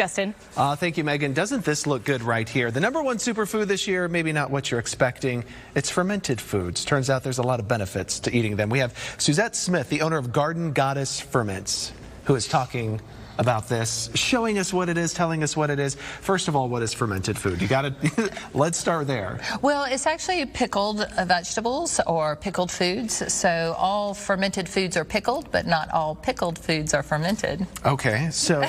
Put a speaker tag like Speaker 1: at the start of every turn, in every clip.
Speaker 1: Justin.
Speaker 2: Thank you, Megan. Doesn't this look good right here? The #1 superfood this year, maybe not what you're expecting. It's fermented foods. Turns out there's a lot of benefits to eating them. We have Suzette Smith, the owner of Garden Goddess Ferments, who is talking about this, showing us what it is, telling us what it is. First of all, what is fermented food? You got to, let's start there.
Speaker 1: Well, it's actually pickled vegetables or pickled foods. So all fermented foods are pickled, but not all pickled foods are fermented.
Speaker 2: Okay, so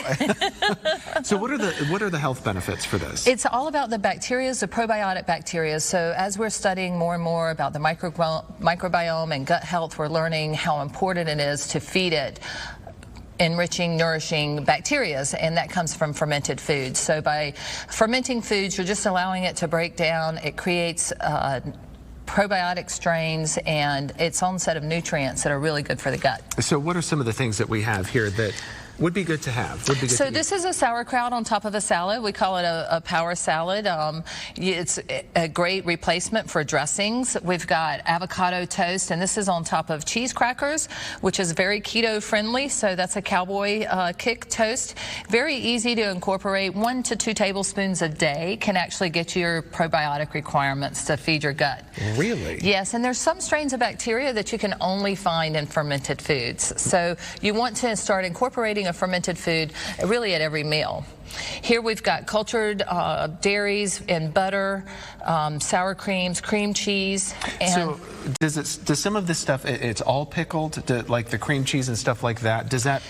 Speaker 2: so what are the health benefits for this?
Speaker 1: It's all about the bacteria, the probiotic bacteria. So as we're studying more and more about the microbiome and gut health, we're learning how important it is to feed it enriching, nourishing bacteria, and that comes from fermented foods. So by fermenting foods, you're just allowing it to break down. It creates probiotic strains and its own set of nutrients that are really good for the gut.
Speaker 2: So what are some of the things that we have here that would be good to have?
Speaker 1: So this is a sauerkraut on top of a salad. We call it a power salad. It's a great replacement for dressings. We've got avocado toast, and this is on top of cheese crackers, which is very keto friendly. So that's a cowboy kick toast. Very easy to incorporate. 1 to 2 tablespoons a day can actually get you your probiotic requirements to feed your gut.
Speaker 2: Really?
Speaker 1: Yes, and there's some strains of bacteria that you can only find in fermented foods. So you want to start incorporating a fermented food really at every meal. Here we've got cultured dairies and butter, sour creams, cream cheese. And
Speaker 2: so does some of this stuff, it's all pickled, like the cream cheese and stuff like that? Does that,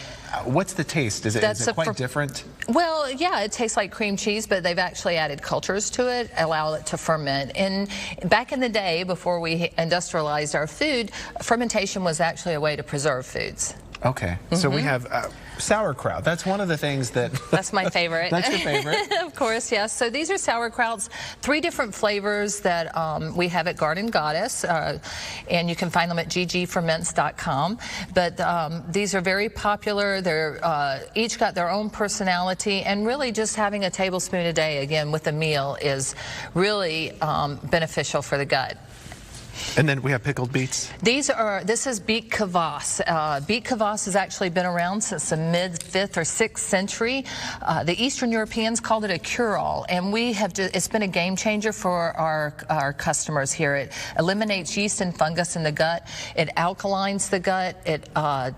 Speaker 2: what's the taste? Is it quite different?
Speaker 1: Well, yeah, it tastes like cream cheese, but they've actually added cultures to it, allow it to ferment. And back in the day, before we industrialized our food, fermentation was actually a way to preserve foods.
Speaker 2: Okay, so we have sauerkraut. That's one of the things that...
Speaker 1: That's my favorite.
Speaker 2: That's your favorite?
Speaker 1: Of course, yes. So these are sauerkrauts, 3 different flavors that we have at Garden Goddess, and you can find them at ggferments.com. But these are very popular. They're each got their own personality, and really just having a tablespoon a day, again, with a meal is really beneficial for the gut.
Speaker 2: And then we have pickled beets.
Speaker 1: This is Beet Kvass. Beet Kvass has actually been around since the mid-5th or 6th century. The Eastern Europeans called it a cure-all, and it's been a game changer for our customers here. It eliminates yeast and fungus in the gut. It alkalines the gut. It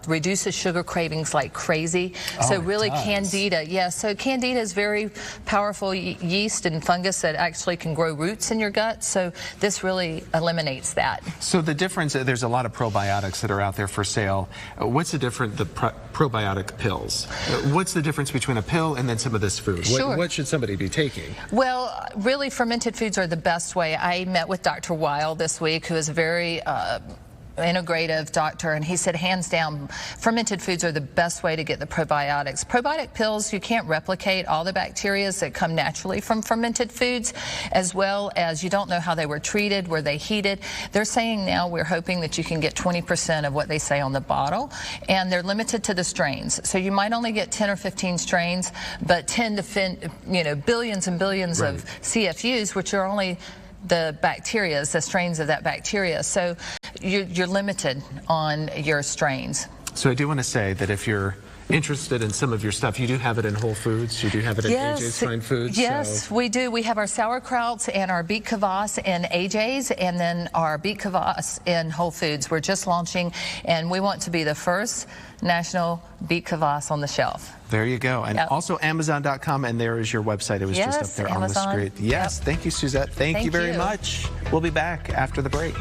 Speaker 1: reduces sugar cravings like crazy. So really candida, yes. So candida is very powerful yeast and fungus that actually can grow roots in your gut. So this really eliminates that.
Speaker 2: So the difference, there's a lot of probiotics that are out there for sale. What's the difference, the probiotic pills? What's the difference between a pill and then some of this food?
Speaker 1: Sure.
Speaker 2: What should somebody be taking?
Speaker 1: Well, really fermented foods are the best way. I met with Dr. Weil this week, who is a very integrative doctor, and he said hands down fermented foods are the best way to get the probiotics. Probiotic pills, you can't replicate all the bacteria that come naturally from fermented foods, as well as you don't know how they were treated, were they heated. They're saying now we're hoping that you can get 20% of what they say on the bottle, and they're limited to the strains. So you might only get 10 or 15 strains, but 10 to billions and billions of CFUs, which are only the bacteria, the strains of that bacteria. So you're limited on your strains.
Speaker 2: So I do want to say that if you're interested in some of your stuff, you do have it in Whole Foods, you do have it in AJ's Fine Foods?
Speaker 1: Yes, we do. We have our sauerkrauts and our Beet Kvass in AJ's, and then our Beet Kvass in Whole Foods. We're just launching, and we want to be the first national Beet Kvass on the shelf.
Speaker 2: There you go. And also Amazon.com, and there is your website. It was just up there on the screen. Yes, thank you, Suzette. Thank you very much. We'll be back after the break.